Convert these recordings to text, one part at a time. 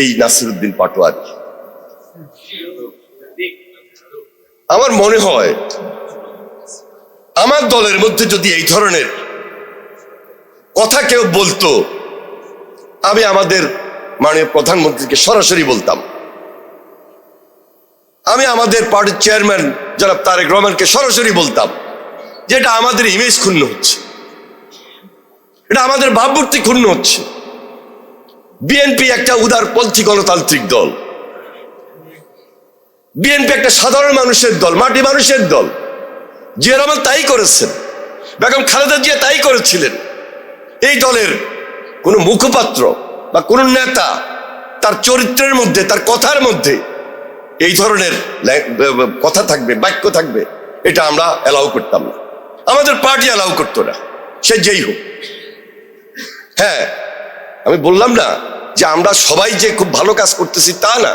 এই নাসিরউদ্দিন পাটোয়ারি। আমার মনে হয় আমার দলের মধ্যে যদি এই ধরনের কথা কেউ বলতো, আমি আমাদের মাননীয় প্রধানমন্ত্রীকে সরাসরি বলতাম, আমি আমাদের পার্টির চেয়ারম্যান জনাব তারেক রহমানকে সরাসরি বলতাম যে এটা আমাদের ইমেজ ক্ষুণ্ণ হচ্ছে, এটা আমাদের ভাবমূর্তি ক্ষুণ্ণ হচ্ছে। বিএনপি একটা উদারপন্থী গণতান্ত্রিক দল, বিএনপি একটা সাধারণ মানুষের দল, মাটি মানুষের দল। জিয়া রহমান তাই করেছেন, বেগম খালেদা জিয়া তাই করেছিলেন। এই দলের কোন মুখপাত্র বা কোন নেতা তার চরিত্রের মধ্যে, তার কথার মধ্যে এই ধরনের কথা থাকবে, বাক্য থাকবে, এটা আমরা অ্যালাউ করতাম না, আমাদের পার্টি অ্যালাউ করতো না, সে যেই হোক। হ্যাঁ, আমি বললাম না যে আমরা সবাই যে খুব ভালো কাজ করতেছি তা না,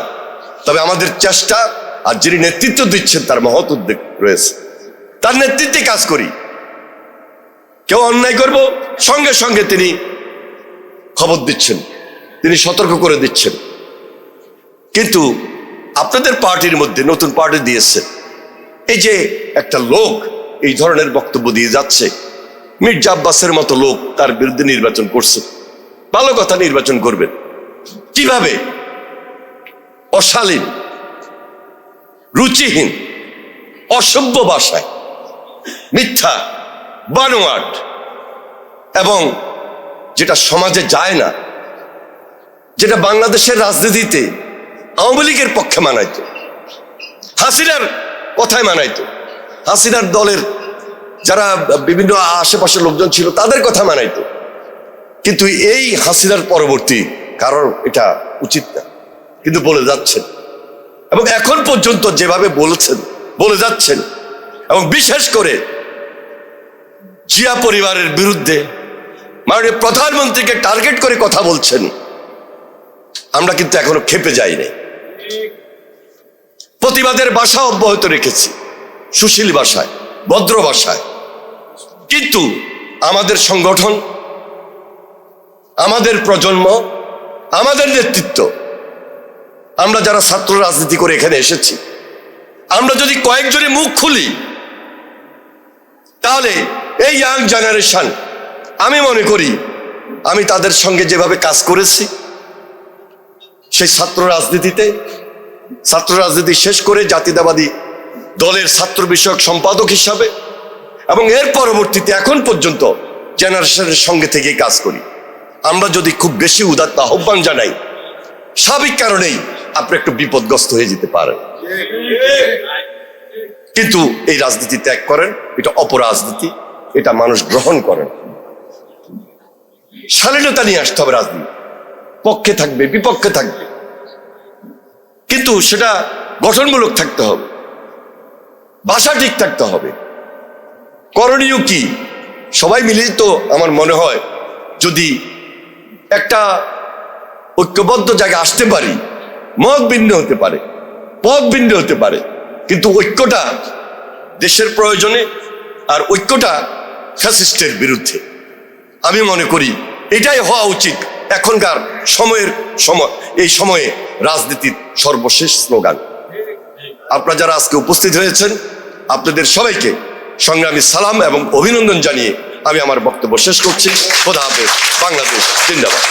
তবে আমাদের চেষ্টা আর যিনি নেতৃত্ব দিচ্ছেন তার মহৎ উদ্যোগ রয়েছে, তার নেতৃত্বে কাজ করি। কেউ অন্যায় করব সঙ্গে সঙ্গে তিনি খবর দিচ্ছেন, তিনি সতর্ক করে দিচ্ছেন। কিন্তু আপনাদের পার্টির মধ্যে নতুন পার্টি দিয়েছেন, এই যে একটা লোক এই ধরনের বক্তব্য দিয়ে যাচ্ছে, মির্জা আব্বাসের মতো লোক তার বিরুদ্ধে নির্বাচন করছে, ভালো কথা, নির্বাচন করবেন কিভাবে? অশালীন, রুচিহীন, অসভ্য ভাষায়, মিথ্যা, বানোয়াট, এবং যেটা সমাজে যায় না, যেটা বাংলাদেশের রাজনীতিতে আওয়ামী লীগের পক্ষে মানাইতো, হাসিনার কথায় মানাইতো, হাসিনার দলের যারা বিভিন্ন আশেপাশের লোকজন ছিল তাদের কথা মানাইতো। কিন্তু এই হাসিনার পরবর্তী কারণ এটা উচিত না, কিন্তু বলে যাচ্ছেন, এবং এখন পর্যন্ত যেভাবে বলেছেন, বলে যাচ্ছেন, এবং বিশেষ করে জিয়া পরিবারের বিরুদ্ধে মাননীয় প্রধানমন্ত্রীকে টার্গেট করে কথা বলছেন, আমরা কিন্তু এখনো ক্ষেপে যাইনি। প্রতিবাদের ভাষা অব্যাহত রেখেছি, সুশীল ভাষায়, ভদ্র ভাষায়। কিন্তু আমাদের সংগঠন, আমাদের প্রজন্ম, আমাদের নেতৃত্ব, আমরা যারা ছাত্র রাজনীতি করে এখানে এসেছি, আমরা যদি কয়েকজনে মুখ খুলি, তাহলে এই ইয়াং জেনারেশন, আমি মনে করি আমি তাদের সঙ্গে যেভাবে কাজ করেছি সেই ছাত্র রাজনীতি শেষ করে জাতীয়তাবাদী দলের ছাত্র বিষয়ক সম্পাদক হিসাবে, এবং এর পরবর্তীতে এখন পর্যন্ত জেনারেশনের সঙ্গে থেকে কাজ করি। আমরা যদি খুব বেশি উদাত্ত আহ্বান জানাই, স্বাভাবিক কারণেই আপনি একটু বিপদগ্রস্ত হয়ে যেতে পারেন। কিন্তু এই রাজনীতি ত্যাগ করেন, এটা অপরাজনীতি, এটা মানুষ গ্রহণ করেন। শালীনতা নিয়ে আসতে হবে, রাজনীতি পক্ষে থাকবে, বিপক্ষে থাকবে, কিন্তু সেটা গঠনমূলক থাকতে হবে, ভাষা ঠিক থাকতে হবে। করণীয় কি? সবাই মিলেই তো আমার মনে হয় যদি একটা ঐক্যবদ্ধ জায়গায় আসতে পারি, মত ভিন্ন হতে পারে, পথ ভিন্ন হতে পারে, কিন্তু ঐক্যটা দেশের প্রয়োজনে, আর ঐক্যটা ফ্যাসিস্টের বিরুদ্ধে। আমি মনে করি এটাই হওয়া উচিত এখনকার এই সময়ে রাজনীতির সর্বশেষ স্লোগান। আপনারা যারা আজকে উপস্থিত হয়েছেন, আপনাদের সবাইকে সংগ্রামী সালাম এবং অভিনন্দন জানিয়ে আমি আমার বক্তব্য শেষ করছি। খোদা হাফেজ। বাংলাদেশ জিন্দাবাদ।